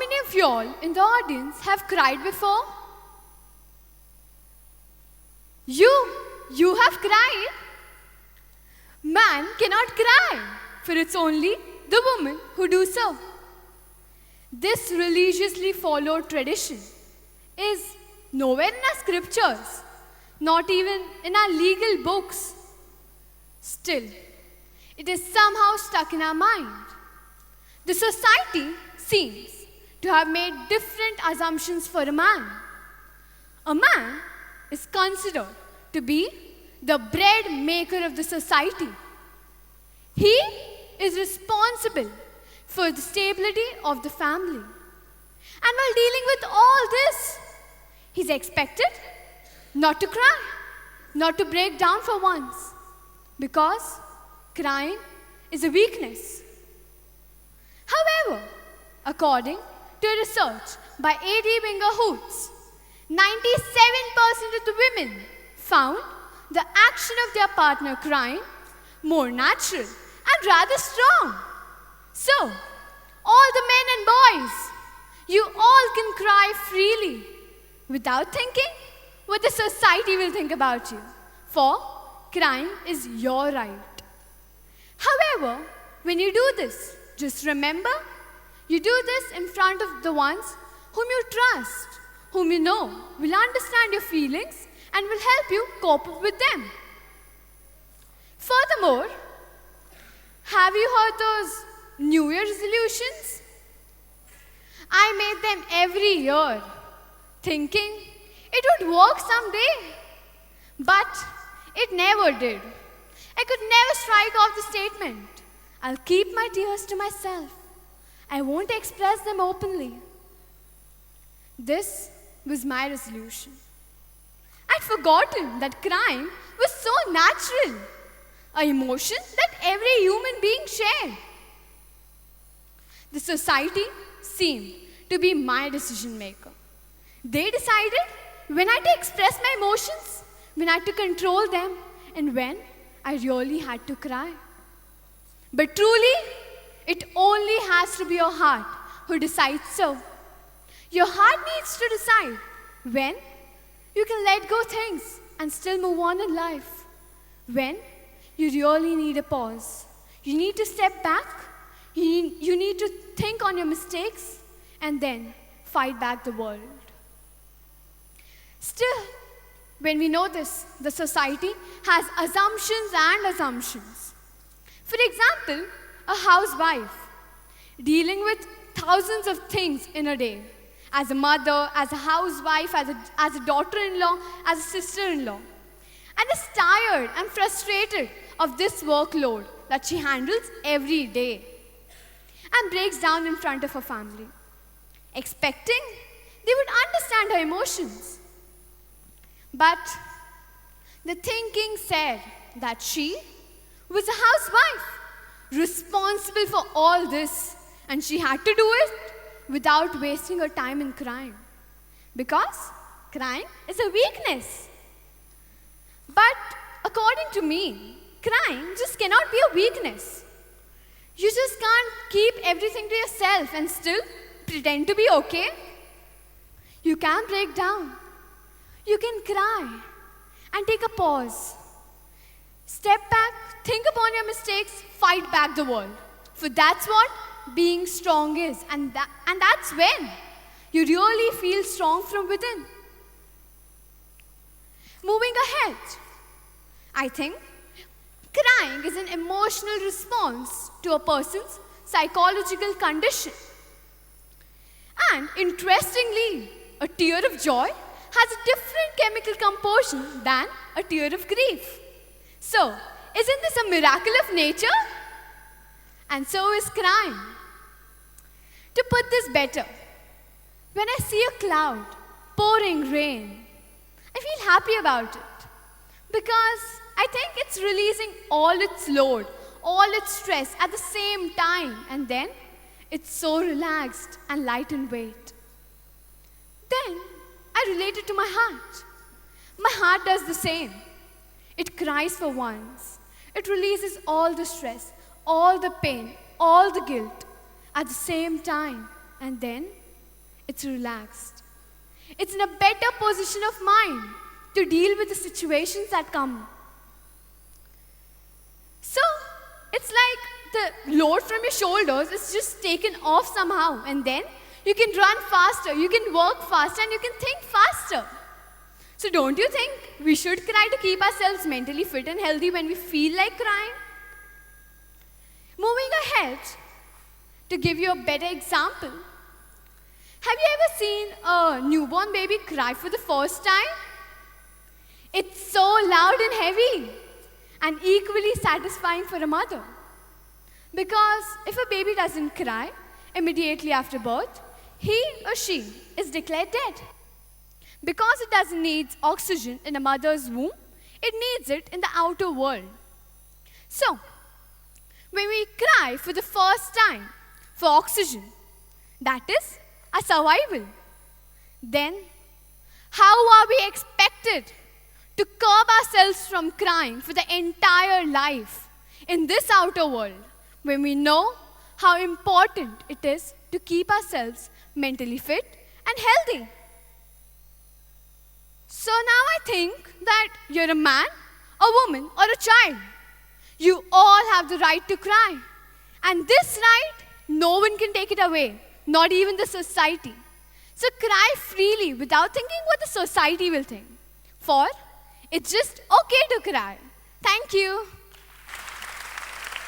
many of y'all in the audience have cried before? You have cried? Man cannot cry, for it's only the women who do so. This religiously followed tradition is nowhere in our scriptures, not even in our legal books. Still, it is somehow stuck in our mind. The society seems to have made different assumptions for a man. A man is considered to be the bread maker of the society. He is responsible for the stability of the family. And while dealing with all this, he's expected not to cry, not to break down for once, because crying is a weakness. However, according to a research by A.D. Winger Hoots, 97% of the women found the action of their partner crying more natural and rather strong. So, all the men and boys, you all can cry freely without thinking what the society will think about you, for crying is your right. However, when you do this, just remember, you do this in front of the ones whom you trust, whom you know will understand your feelings and will help you cope with them. Furthermore, have you heard those New Year resolutions? I made them every year, thinking it would work someday, but it never did. I could never strike off the statement, I'll keep my tears to myself. I won't express them openly. This was my resolution. I'd forgotten that crying was so natural, an emotion that every human being shared. The society seemed to be my decision maker. They decided when I had to express my emotions, when I had to control them, and when I really had to cry. But truly, it only has to be your heart who decides so. Your heart needs to decide when you can let go things and still move on in life. When you really need a pause. You need to step back. You need to think on your mistakes and then fight back the world. Still, when we know this, the society has assumptions and assumptions. For example, a housewife dealing with thousands of things in a day. As a mother, as a housewife, as a daughter-in-law, as a sister-in-law. And is tired and frustrated of this workload that she handles every day. And breaks down in front of her family. Expecting they would understand her emotions. But the thinking said that she was a housewife, responsible for all this, and she had to do it without wasting her time in crying. Because crying is a weakness. But according to me, crying just cannot be a weakness. You just can't keep everything to yourself and still pretend to be okay. You can break down. You can cry and take a pause. Step back, think upon your mistakes, fight back the world. For that's what being strong is. And that's when you really feel strong from within. Moving ahead, I think crying is an emotional response to a person's psychological condition. And interestingly, a tear of joy has a different chemical composition than a tear of grief. So, isn't this a miracle of nature? And so is crying. To put this better, when I see a cloud pouring rain, I feel happy about it. Because I think it's releasing all its load, all its stress at the same time. And then it's so relaxed and light in weight. Then I relate it to my heart. My heart does the same. It cries for once. It releases all the stress, all the pain, all the guilt at the same time. And then it's relaxed. It's in a better position of mind to deal with the situations that come. So, it's like the load from your shoulders is just taken off somehow, and then you can run faster, you can work faster, and you can think faster. So don't you think we should cry to keep ourselves mentally fit and healthy when we feel like crying? Moving ahead, to give you a better example, have you ever seen a newborn baby cry for the first time? It's so loud and heavy and equally satisfying for a mother. Because if a baby doesn't cry immediately after birth, he or she is declared dead. Because it doesn't need oxygen in a mother's womb, it needs it in the outer world. So, when we cry for the first time for oxygen, that is a survival. Then, how are we expected to curb ourselves from crying for the entire life in this outer world when we know how important it is to keep ourselves mentally fit and healthy? So now I think that you're a man, a woman, or a child. You all have the right to cry. And this right, no one can take it away, not even the society. So cry freely without thinking what the society will think. For it's just okay to cry. Thank you.